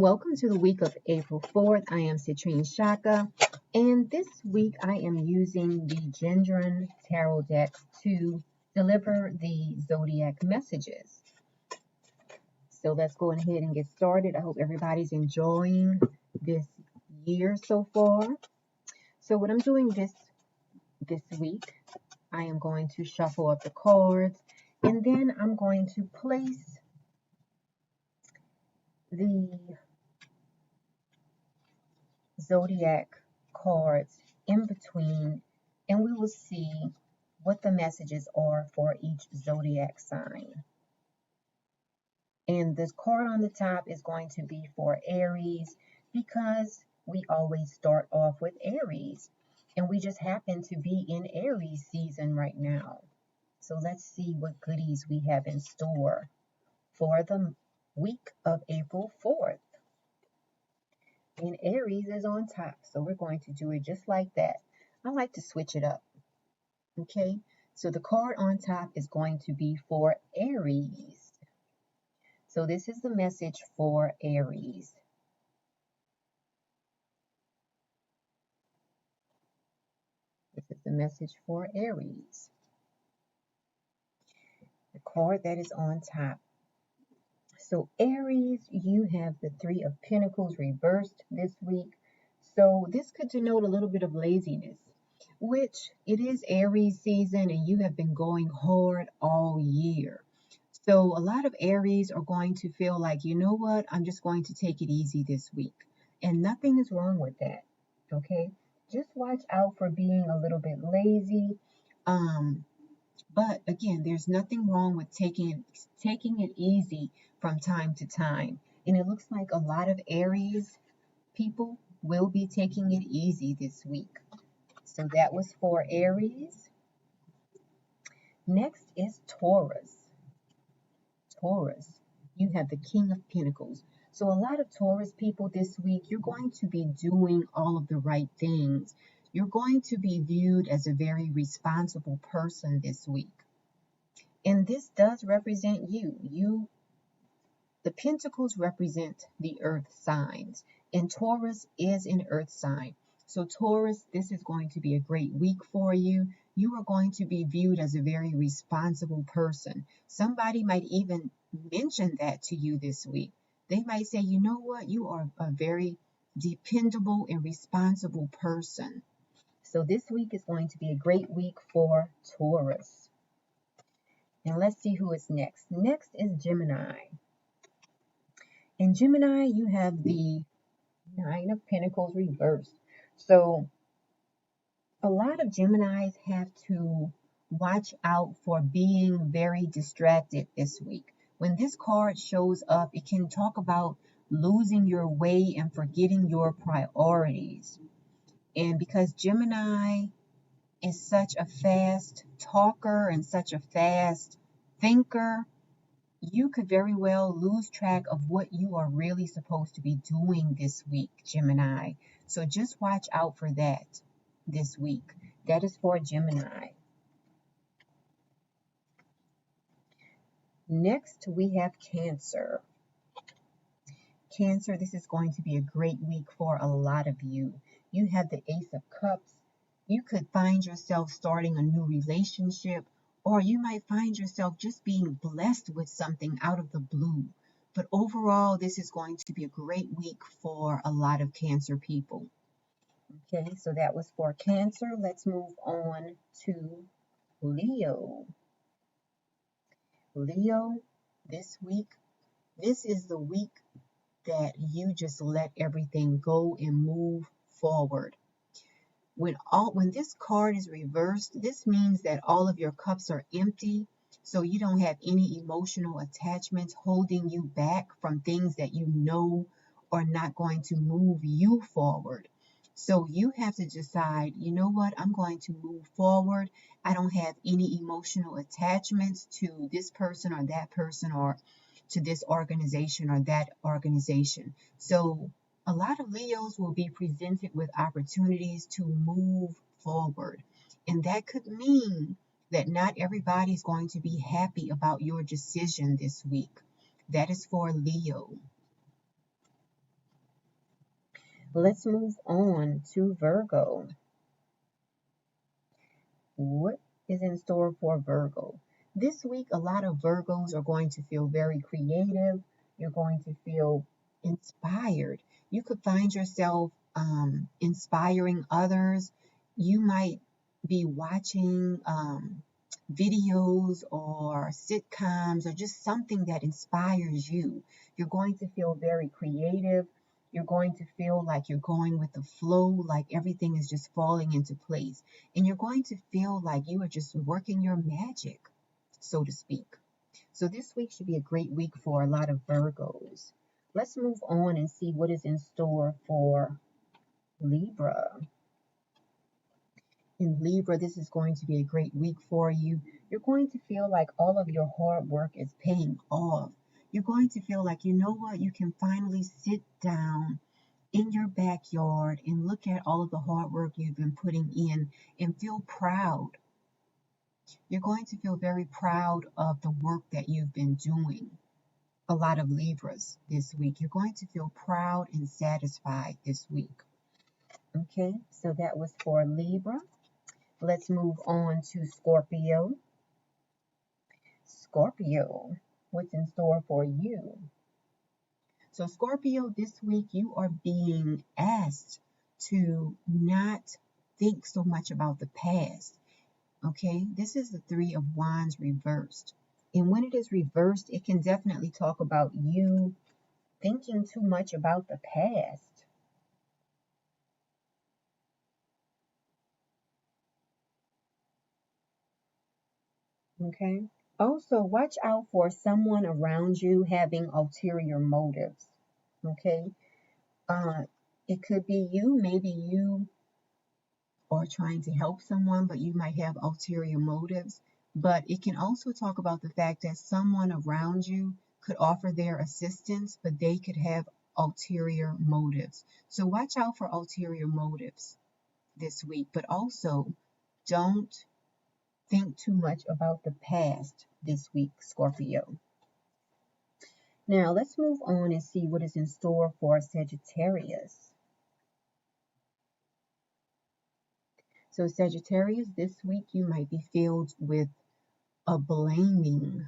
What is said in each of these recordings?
Welcome to the week of April 4th. I am citrinechaka, and this week I am using the Gendron Tarot deck to deliver the Zodiac messages. So let's go ahead and get started. I hope everybody's enjoying this year so far. So what I'm doing this week, I am going to shuffle up the cards, and then I'm going to place the Zodiac cards in between, and we will see what the messages are for each Zodiac sign. And this card on the top is going to be for Aries because we always start off with Aries, and we just happen to be in Aries season right now. So let's see what goodies we have in store for the week of April 4th. And Aries is on top, so we're going to do it just like that. I like to switch it up. Okay, so the card on top is going to be for Aries. So this is the message for Aries. This is the message for Aries. The card that is on top. So Aries, you have the Three of Pentacles reversed this week. So this could denote a little bit of laziness, which it is Aries season and you have been going hard all year. So a lot of Aries are going to feel like, you know what, I'm just going to take it easy this week. And nothing is wrong with that. Okay, just watch out for being a little bit lazy. But again, there's nothing wrong with taking it easy from time to time. And it looks like a lot of Aries people will be taking it easy this week. So that was for Aries. Next is Taurus. Taurus, you have the King of Pentacles. So a lot of Taurus people this week, you're going to be doing all of the right things. You're going to be viewed as a very responsible person this week. And this does represent you. The Pentacles represent the earth signs, and Taurus is an earth sign. So Taurus, this is going to be a great week for you. You are going to be viewed as a very responsible person. Somebody might even mention that to you this week. They might say, you know what, you are a very dependable and responsible person. So this week is going to be a great week for Taurus. And let's see who is next. Next is Gemini. In Gemini, you have the Nine of Pentacles reversed. So a lot of Geminis have to watch out for being very distracted this week. When this card shows up, it can talk about losing your way and forgetting your priorities. And because Gemini is such a fast talker and such a fast thinker, you could very well lose track of what you are really supposed to be doing this week, Gemini. So just watch out for that this week. That is for Gemini. Next, we have Cancer. Cancer, this is going to be a great week for a lot of you. You have the Ace of Cups. You could find yourself starting a new relationship, or you might find yourself just being blessed with something out of the blue. But overall, this is going to be a great week for a lot of Cancer people. Okay, so that was for Cancer. Let's move on to Leo. Leo, this week, this is the week that you just let everything go and move forward. When this card is reversed, this means that all of your cups are empty, so you don't have any emotional attachments holding you back from things that you know are not going to move you forward. So you have to decide, you know what, I'm going to move forward. I don't have any emotional attachments to this person or that person, or to this organization or that organization. So a lot of Leos will be presented with opportunities to move forward. And that could mean that not everybody's going to be happy about your decision this week. That is for Leo. Let's move on to Virgo. What is in store for Virgo? This week, a lot of Virgos are going to feel very creative. You're going to feel inspired. You could find yourself inspiring others. You might be watching videos or sitcoms or just something that inspires you. You're going to feel very creative. You're going to feel like you're going with the flow, like everything is just falling into place. And you're going to feel like you are just working your magic, so to speak. So this week should be a great week for a lot of Virgos. Let's move on and see what is in store for Libra. In Libra, this is going to be a great week for you. You're going to feel like all of your hard work is paying off. You're going to feel like, you know what, you can finally sit down in your backyard and look at all of the hard work you've been putting in and feel proud. You're going to feel very proud of the work that you've been doing. A lot of Libras this week. You're going to feel proud and satisfied this week. Okay, so that was for Libra. Let's move on to Scorpio. Scorpio, what's in store for you? So, Scorpio, this week you are being asked to not think so much about the past. Okay, this is the Three of Wands reversed. And when it is reversed, it can definitely talk about you thinking too much about the past. Okay. Also, watch out for someone around you having ulterior motives. Okay. Uh, it could be you, maybe you are trying to help someone, but you might have ulterior motives. But it can also talk about the fact that someone around you could offer their assistance, but they could have ulterior motives. So watch out for ulterior motives this week, but also don't think too much about the past this week, Scorpio. Now let's move on and see what is in store for Sagittarius. So, Sagittarius, this week you might be filled with a blaming.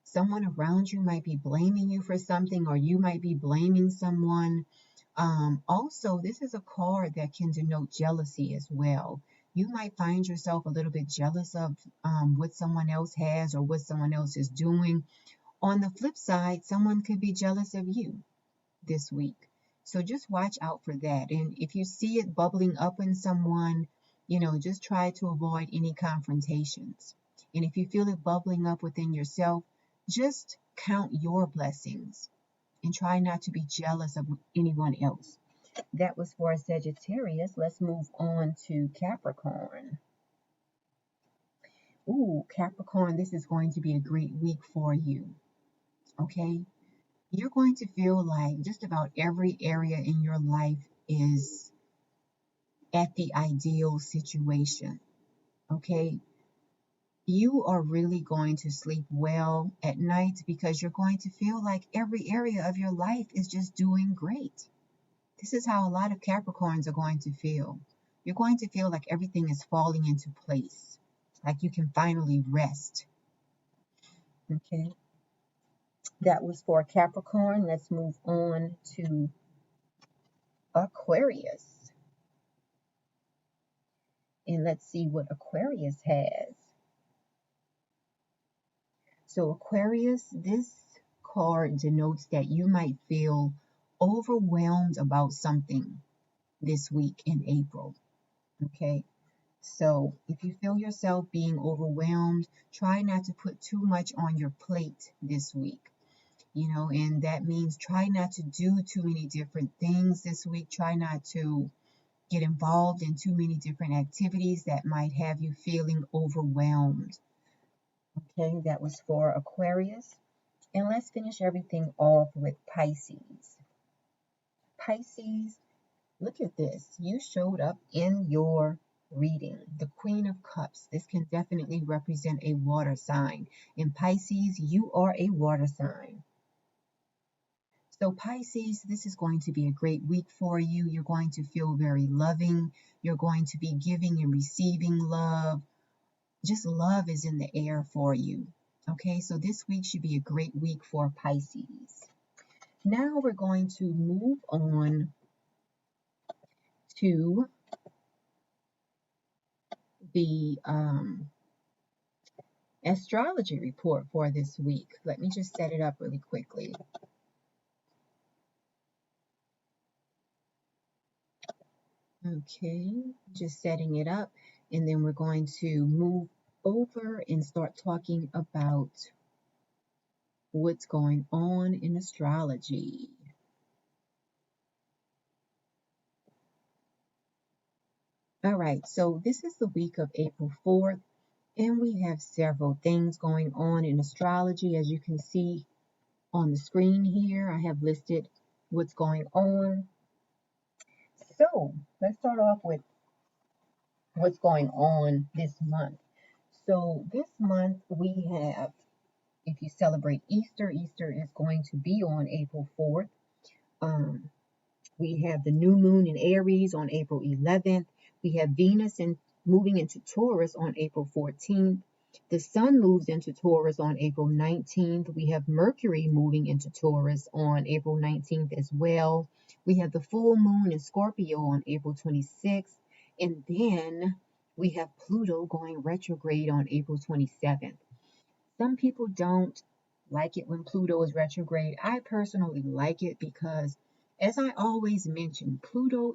Someone around you might be blaming you for something, or you might be blaming someone. Also, this is a card that can denote jealousy as well. You might find yourself a little bit jealous of what someone else has or what someone else is doing. On the flip side, someone could be jealous of you this week. So just watch out for that. And if you see it bubbling up in someone, just try to avoid any confrontations. And if you feel it bubbling up within yourself, just count your blessings and try not to be jealous of anyone else. That was for Sagittarius. Let's move on to Capricorn. Ooh, Capricorn, this is going to be a great week for you. Okay? You're going to feel like just about every area in your life is at the ideal situation. Okay? You are really going to sleep well at night because you're going to feel like every area of your life is just doing great. This is how a lot of Capricorns are going to feel. You're going to feel like everything is falling into place, like you can finally rest. Okay? That was for Capricorn. Let's move on to Aquarius. And let's see what Aquarius has. So Aquarius, this card denotes that you might feel overwhelmed about something this week in April. Okay. So if you feel yourself being overwhelmed, try not to put too much on your plate this week. And that means try not to do too many different things this week. Try not to get involved in too many different activities that might have you feeling overwhelmed. Okay, that was for Aquarius. And let's finish everything off with Pisces. Pisces, look at this. You showed up in your reading, the Queen of Cups. This can definitely represent a water sign. In Pisces, you are a water sign. So Pisces, this is going to be a great week for you. You're going to feel very loving. You're going to be giving and receiving love. Just love is in the air for you. Okay, so this week should be a great week for Pisces. Now we're going to move on to the astrology report for this week. Let me just set it up really quickly. Okay, just setting it up, and then we're going to move over and start talking about what's going on in astrology. All right, so this is the week of April 4th, and we have several things going on in astrology. As you can see on the screen here, I have listed what's going on. So let's start off with what's going on this month. So this month we have, if you celebrate Easter, Easter is going to be on April 4th. We have the new moon in Aries on April 11th. We have Venus moving into Taurus on April 14th. The sun moves into Taurus on April 19th. We have Mercury moving into Taurus on April 19th as well. We have the full moon in Scorpio on April 26th. And then we have Pluto going retrograde on April 27th. Some people don't like it when Pluto is retrograde. I personally like it because, as I always mention, Pluto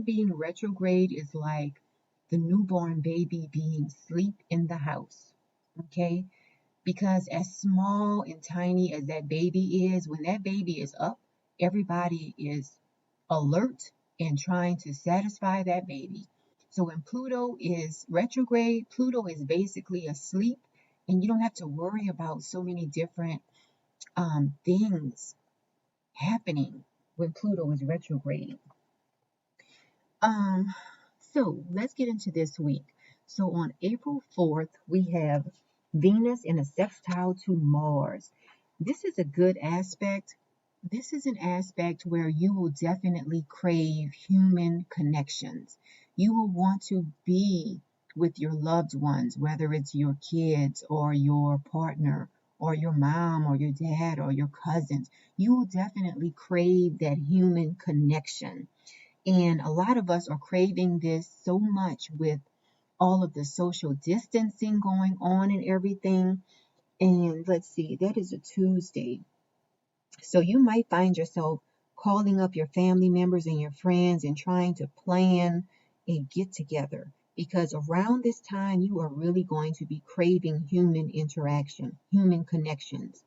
being retrograde is like the newborn baby being asleep in the house. Okay? Because as small and tiny as that baby is, when that baby is up, everybody is alert and trying to satisfy that baby. So when Pluto is retrograde, Pluto is basically asleep, and you don't have to worry about so many different things happening when Pluto is retrograde. So let's get into this week. So on April 4th, we have Venus in a sextile to Mars. This is a good aspect. This is an aspect where you will definitely crave human connections. You will want to be with your loved ones, whether it's your kids or your partner or your mom or your dad or your cousins. You will definitely crave that human connection. And a lot of us are craving this so much with all of the social distancing going on and everything. And let's see, that is a Tuesday. So you might find yourself calling up your family members and your friends and trying to plan a get together, because around this time you are really going to be craving human interaction, human connections.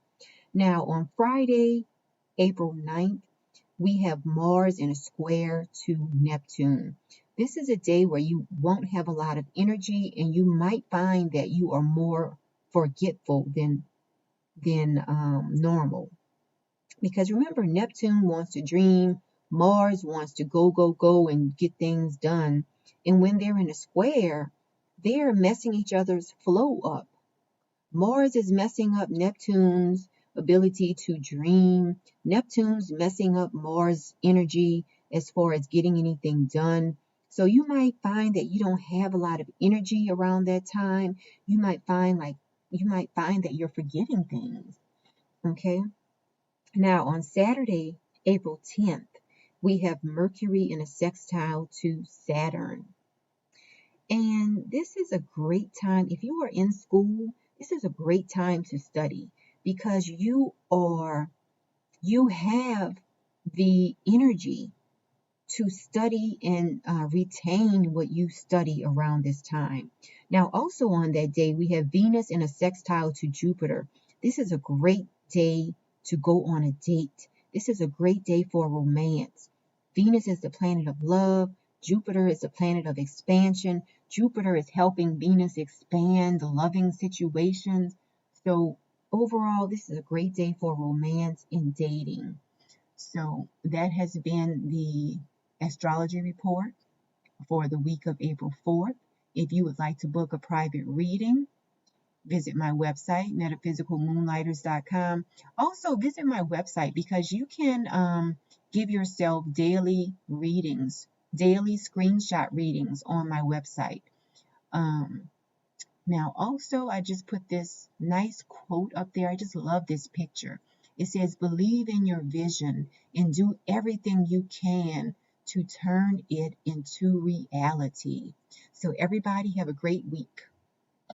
Now on Friday, April 9th, we have Mars in a square to Neptune. This is a day where you won't have a lot of energy, and you might find that you are more forgetful than normal. Because remember, Neptune wants to dream, Mars wants to go, and get things done. And when they're in a square, they're messing each other's flow up. Mars is messing up Neptune's ability to dream. Neptune's messing up Mars' energy as far as getting anything done. So you might find that you don't have a lot of energy around that time. You might find that you're forgetting things. Okay? Now on Saturday, April 10th, we have Mercury in a sextile to Saturn. And this is a great time. If you are in school, this is a great time to study, because you have the energy to study and retain what you study around this time. Now, also on that day, we have Venus in a sextile to Jupiter. This is a great day to go on a date. This is a great day for romance. Venus is the planet of love. Jupiter is the planet of expansion. Jupiter is helping Venus expand loving situations. So overall, this is a great day for romance and dating. So that has been the astrology report for the week of April 4th. If you would like to book a private reading, visit my website, metaphysicalmoonlighters.com. Also, visit my website because you can give yourself daily readings, daily screenshot readings on my website. Now, also, I just put this nice quote up there. I just love this picture. It says, believe in your vision and do everything you can to turn it into reality. So, everybody, have a great week.